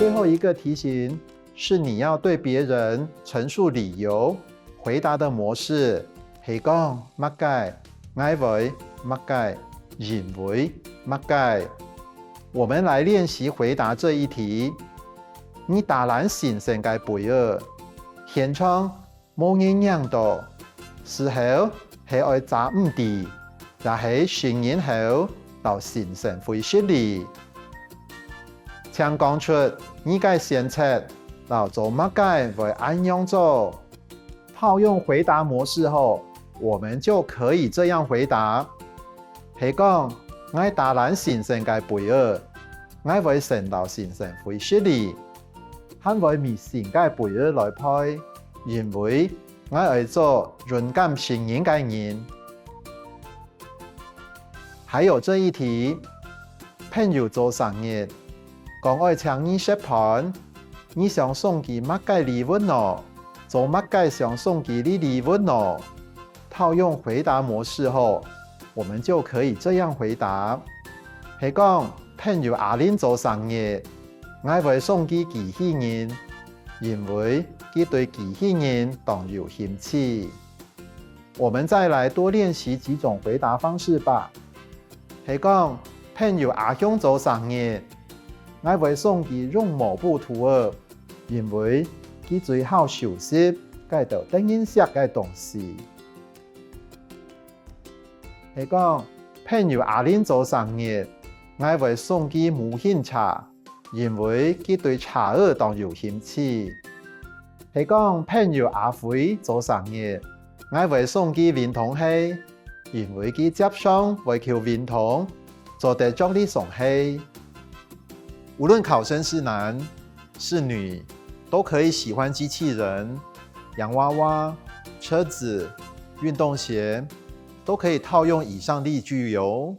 最后一个题型是你要对别人陈述理由，回答的模式係講乜解、我為乜解、認為乜解。我們來練習回答這一題。你打爛先生嘅杯兒，現場冇人讓到，事後係愛責唔地，也係成年後到先生會失禮。請講出你嘅選擇，然後做乜解會按樣做。套用回答模式後，我們就可以這樣回答：係講我打爛先生嘅杯兒，我會承到先生會失禮，肯會未先嘅杯兒來配，因為我係做勇敢成年嘅人。還有這一題，朋友做生日，講愛請你食飯，你想送佢乜嘅禮物呢？做乜解想送給你禮物呢？套用回答模式後，我們就可以這樣回答：係講朋友阿玲做生日，我會送佢機器人，因為佢對機器人當有興趣。我們再來多練習幾種回答方式吧。係講朋友阿雄做生日，我會送佢絨抹布圖兒，因為佢最好熟悉該到等顏色嘅東西。係講朋友阿玲做生日，我會送佢無興茶，因為佢對茶葉當有興趣。係講朋友阿輝做生日，我會送佢運動鞋，因為佢接上會求運動，做得將你送去。無論考生是男是女，都可以喜歡機器人、洋娃娃、車子、運動鞋，都可以套用以上例句喲。